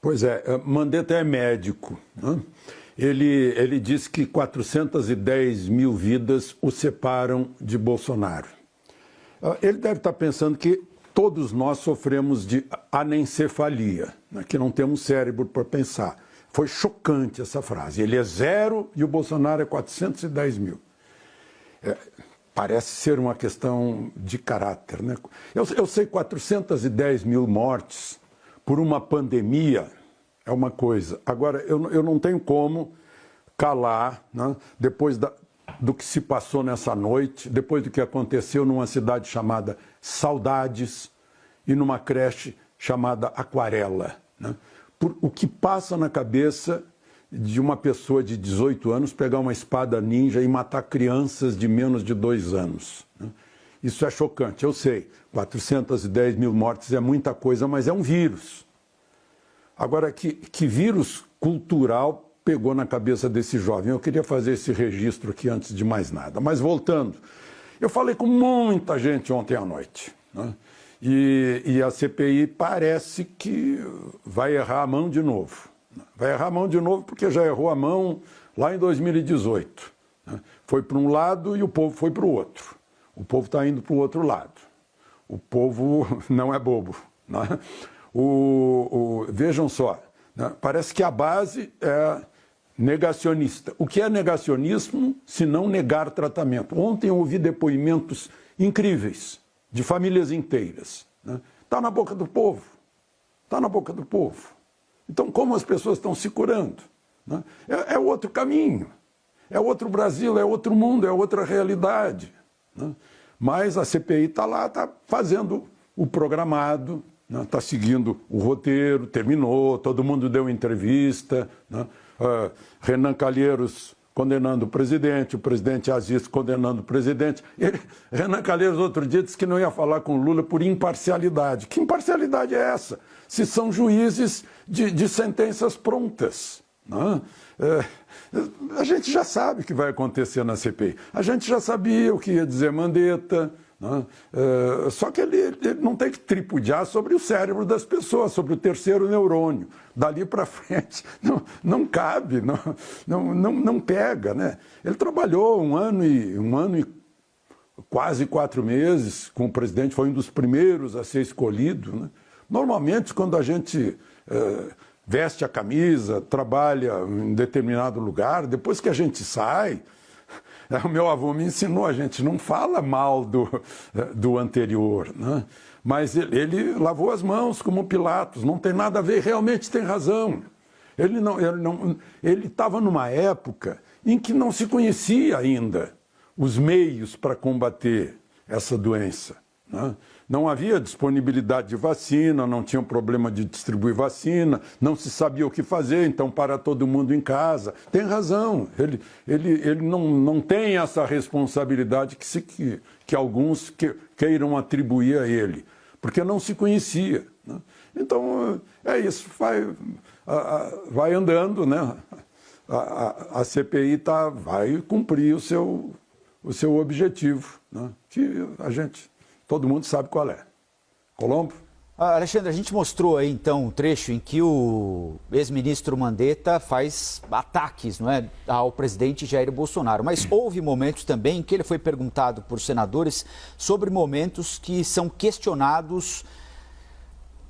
Pois é, Mandetta é médico, né? Ele disse que 410 mil vidas o separam de Bolsonaro. Ele deve estar pensando que todos nós sofremos de anencefalia, né? Que não temos cérebro para pensar. Foi chocante essa frase. Ele é 0 e o Bolsonaro é 410 mil. Parece ser uma questão de caráter, né? Eu sei 410 mil mortes por uma pandemia é uma coisa. Agora, eu não tenho como calar, né, depois do que se passou nessa noite, depois do que aconteceu numa cidade chamada Saudades e numa creche chamada Aquarela, né? Por o que passa na cabeça de uma pessoa de 18 anos pegar uma espada ninja e matar crianças de menos de 2 anos, né? Isso é chocante, eu sei. 410 mil mortes é muita coisa, mas é um vírus. Agora, que vírus cultural pegou na cabeça desse jovem? Eu queria fazer esse registro aqui antes de mais nada. Mas voltando, eu falei com muita gente ontem à noite, né? E a CPI parece que vai errar a mão de novo. Vai errar a mão de novo porque já errou a mão lá em 2018. Né? Foi para um lado e o povo foi para o outro. O povo está indo para o outro lado. O povo não é bobo, né? Vejam só, né? Parece que a base é negacionista. O que é negacionismo se não negar tratamento? Ontem eu ouvi depoimentos incríveis de famílias inteiras. Está na boca do povo. Está na boca do povo. Então, como as pessoas estão se curando? Né? É outro caminho. É outro Brasil, é outro mundo, é outra realidade. Né? Mas a CPI está lá, está fazendo o programado, está seguindo o roteiro, terminou, todo mundo deu entrevista, né? Renan Calheiros condenando o presidente Aziz condenando o presidente. Renan Calheiros outro dia disse que não ia falar com Lula por imparcialidade. Que imparcialidade é essa? Se são juízes de sentenças prontas, né? A gente já sabe o que vai acontecer na CPI. A gente já sabia o que ia dizer Mandetta, né? Só que ele não tem que tripudiar sobre o cérebro das pessoas, sobre o terceiro neurônio. Dali para frente não cabe, não pega, né? Ele trabalhou um ano e quase 4 meses com o presidente, foi um dos primeiros a ser escolhido, né? Normalmente, quando a gente veste a camisa, trabalha em determinado lugar, depois que a gente sai, o meu avô me ensinou, a gente não fala mal do anterior, né? Mas ele lavou as mãos como Pilatos, não tem nada a ver, realmente tem razão. Ele estava numa época em que não se conhecia ainda os meios para combater essa doença, né? Não havia disponibilidade de vacina, não tinha um problema de distribuir vacina, não se sabia o que fazer, então para todo mundo em casa. Tem razão, ele não tem essa responsabilidade que alguns queiram atribuir a ele, porque não se conhecia, né? Então, é isso, vai andando, né? A CPI vai cumprir o seu objetivo, né? Que todo mundo sabe qual é. Colombo? Alexandre, a gente mostrou aí então um trecho em que o ex-ministro Mandetta faz ataques, não é, ao presidente Jair Bolsonaro, mas houve momentos também em que ele foi perguntado por senadores sobre momentos que são questionados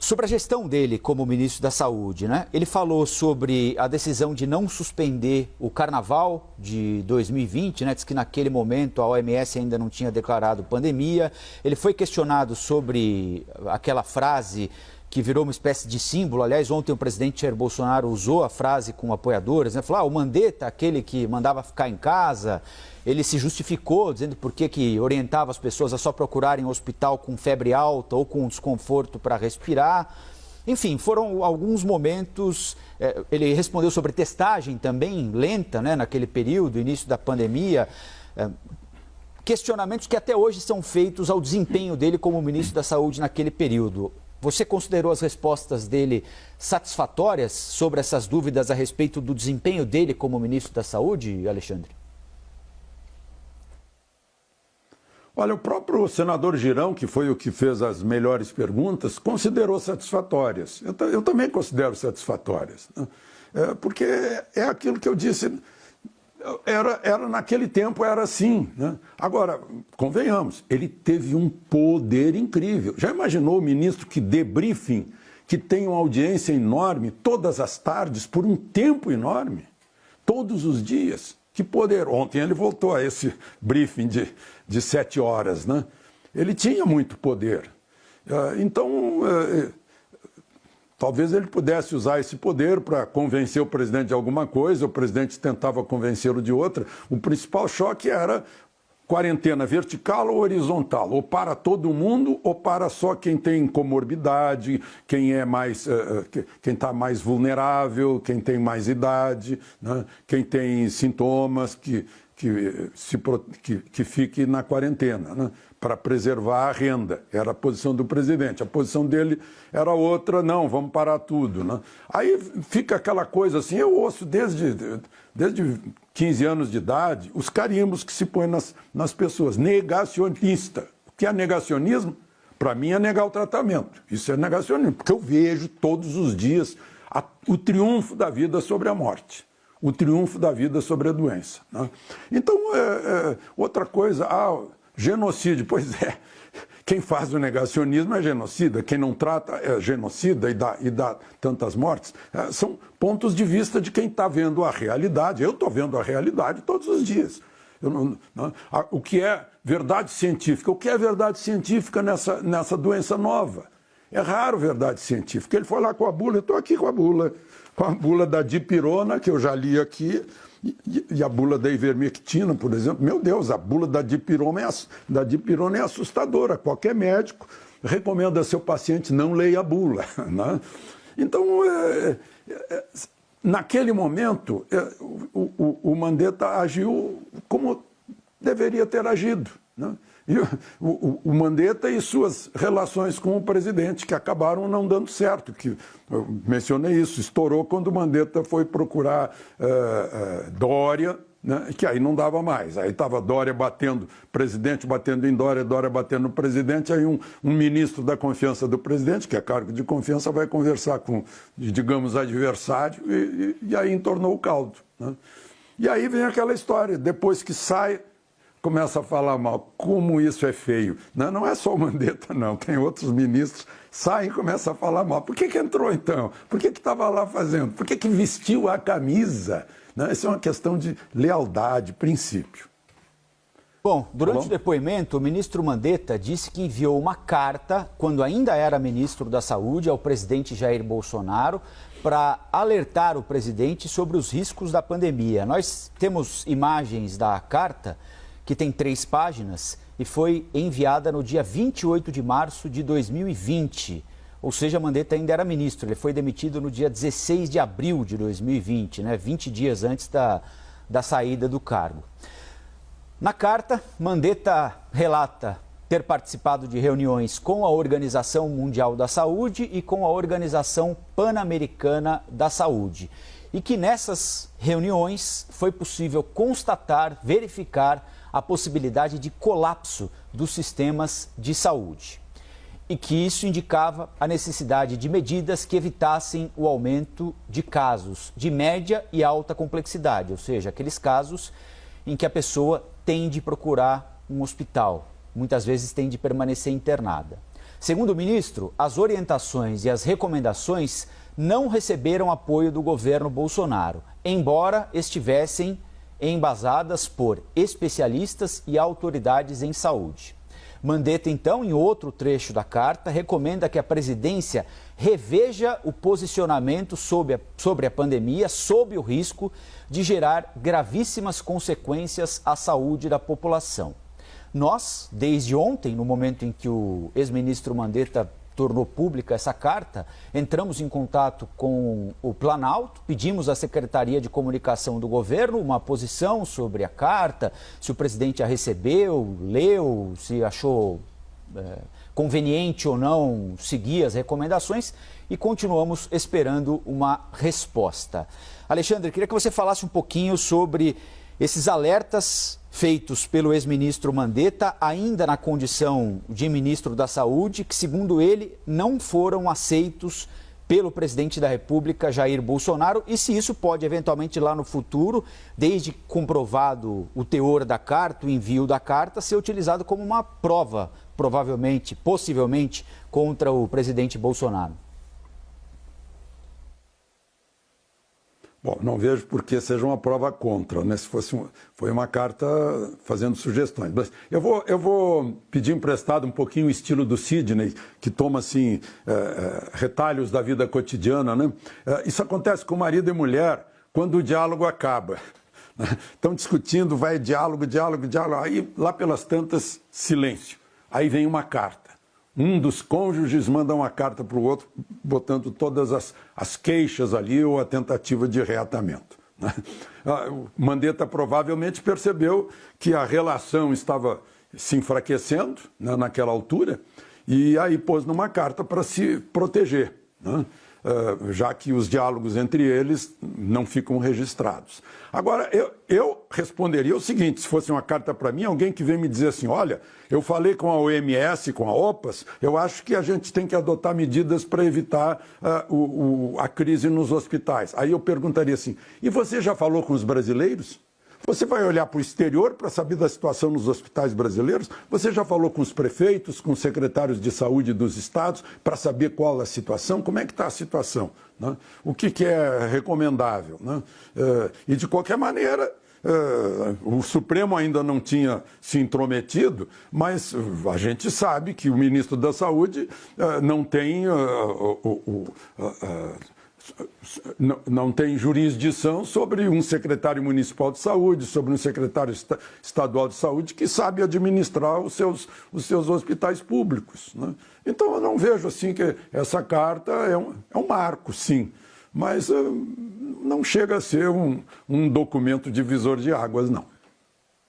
sobre a gestão dele como ministro da Saúde, né? Ele falou sobre a decisão de não suspender o Carnaval de 2020, né? Diz que naquele momento a OMS ainda não tinha declarado pandemia. Ele foi questionado sobre aquela frase que virou uma espécie de símbolo. Aliás, ontem o presidente Jair Bolsonaro usou a frase com apoiadores, né? Falou, o Mandetta, aquele que mandava ficar em casa, ele se justificou, dizendo por que orientava as pessoas a só procurarem um hospital com febre alta ou com desconforto para respirar. Enfim, foram alguns momentos. Ele respondeu sobre testagem também lenta, né, naquele período, início da pandemia. Questionamentos que até hoje são feitos ao desempenho dele como ministro da Saúde naquele período. Você considerou as respostas dele satisfatórias sobre essas dúvidas a respeito do desempenho dele como ministro da Saúde, Alexandre? Olha, o próprio senador Girão, que foi o que fez as melhores perguntas, considerou satisfatórias. Eu também considero satisfatórias, né? Porque é aquilo que eu disse, naquele tempo era assim, né? Agora, convenhamos, ele teve um poder incrível. Já imaginou o ministro que dê briefing, que tem uma audiência enorme todas as tardes, por um tempo enorme, todos os dias? Que poder! Ontem ele voltou a esse briefing de 7 horas, né? Ele tinha muito poder. Então, talvez ele pudesse usar esse poder para convencer o presidente de alguma coisa, o presidente tentava convencê-lo de outra. O principal choque era quarentena vertical ou horizontal, ou para todo mundo ou para só quem tem comorbidade, quem é mais, quem está mais vulnerável, quem tem mais idade, né? Quem tem sintomas que fique na quarentena, né? Para preservar a renda. Era a posição do presidente. A posição dele era outra, não, vamos parar tudo, né? Aí fica aquela coisa assim, eu ouço desde 15 anos de idade, os carimbos que se põem nas pessoas. Negacionista. O que é negacionismo? Para mim é negar o tratamento. Isso é negacionismo, porque eu vejo todos os dias o triunfo da vida sobre a morte. O triunfo da vida sobre a doença, né? Então, outra coisa, genocídio, pois é, quem faz o negacionismo é genocida, quem não trata é genocida e dá tantas mortes. São pontos de vista de quem está vendo a realidade. Eu estou vendo a realidade todos os dias. O que é verdade científica? O que é verdade científica nessa doença nova? É raro verdade científica. Ele foi lá com a bula, eu estou aqui com a bula da dipirona, que eu já li aqui, e a bula da ivermectina, por exemplo. Meu Deus, a bula da dipirona é assustadora. Qualquer médico recomenda a seu paciente não leia a bula, né? Então, naquele momento, o Mandetta agiu como deveria ter agido, né? E o Mandetta e suas relações com o presidente, que acabaram não dando certo. Que eu mencionei isso, estourou quando o Mandetta foi procurar Dória, né, que aí não dava mais. Aí estava Dória batendo, presidente batendo em Dória, Dória batendo no presidente, aí um ministro da confiança do presidente, que é cargo de confiança, vai conversar com, digamos, adversário, e aí entornou o caldo, né? E aí vem aquela história, depois que sai, começa a falar mal, como isso é feio. Não é só o Mandetta, não, tem outros ministros, saem e começam a falar mal. Por que entrou então? Por que estava lá fazendo? Por que vestiu a camisa? Isso é uma questão de lealdade, princípio. Bom, durante o depoimento, o ministro Mandetta disse que enviou uma carta, quando ainda era ministro da Saúde, ao presidente Jair Bolsonaro, para alertar o presidente sobre os riscos da pandemia. Nós temos imagens da carta, que tem 3 páginas, e foi enviada no dia 28 de março de 2020. Ou seja, Mandetta ainda era ministro. Ele foi demitido no dia 16 de abril de 2020, né? 20 dias antes da saída do cargo. Na carta, Mandetta relata ter participado de reuniões com a Organização Mundial da Saúde e com a Organização Pan-Americana da Saúde. E que nessas reuniões foi possível constatar, verificar a possibilidade de colapso dos sistemas de saúde. E que isso indicava a necessidade de medidas que evitassem o aumento de casos de média e alta complexidade, ou seja, aqueles casos em que a pessoa tem de procurar um hospital, muitas vezes tem de permanecer internada. Segundo o ministro, as orientações e as recomendações não receberam apoio do governo Bolsonaro, embora estivessem embasadas por especialistas e autoridades em saúde. Mandetta, então, em outro trecho da carta, recomenda que a presidência reveja o posicionamento sobre a pandemia, sob o risco de gerar gravíssimas consequências à saúde da população. Nós, desde ontem, no momento em que o ex-ministro Mandetta tornou pública essa carta, entramos em contato com o Planalto, pedimos à Secretaria de Comunicação do Governo uma posição sobre a carta, se o presidente a recebeu, leu, se achou conveniente ou não seguir as recomendações, e continuamos esperando uma resposta. Alexandre, queria que você falasse um pouquinho sobre esses alertas feitos pelo ex-ministro Mandetta, ainda na condição de ministro da Saúde, que, segundo ele, não foram aceitos pelo presidente da República, Jair Bolsonaro, e se isso pode, eventualmente, lá no futuro, desde comprovado o teor da carta, o envio da carta, ser utilizado como uma prova, provavelmente, possivelmente, contra o presidente Bolsonaro. Bom, não vejo por que seja uma prova contra, né? Se fosse foi uma carta fazendo sugestões. Mas eu vou pedir emprestado um pouquinho o estilo do Sidney, que toma assim retalhos da vida cotidiana, né? Isso acontece com marido e mulher quando o diálogo acaba. Estão discutindo, vai diálogo, aí lá pelas tantas, silêncio. Aí vem uma carta. Um dos cônjuges manda uma carta para o outro, botando todas as queixas ali ou a tentativa de reatamento. O Mandetta provavelmente percebeu que a relação estava se enfraquecendo, né, naquela altura, e aí pôs numa carta para se proteger, né, já que os diálogos entre eles não ficam registrados. Agora, eu responderia o seguinte, se fosse uma carta para mim, alguém que vem me dizer assim, olha, eu falei com a OMS, com a OPAS, eu acho que a gente tem que adotar medidas para evitar a crise nos hospitais. Aí eu perguntaria assim, e você já falou com os brasileiros? Você vai olhar para o exterior para saber da situação nos hospitais brasileiros? Você já falou com os prefeitos, com os secretários de saúde dos estados para saber qual é a situação? Como é que está a situação, né? O que é recomendável, né? E de qualquer maneira, o Supremo ainda não tinha se intrometido, mas a gente sabe que o ministro da Saúde não tem não tem jurisdição sobre um secretário municipal de saúde, sobre um secretário estadual de saúde que sabe administrar os seus hospitais públicos, né? Então eu não vejo assim que essa carta é um marco, sim, mas não chega a ser um documento divisor de águas, não.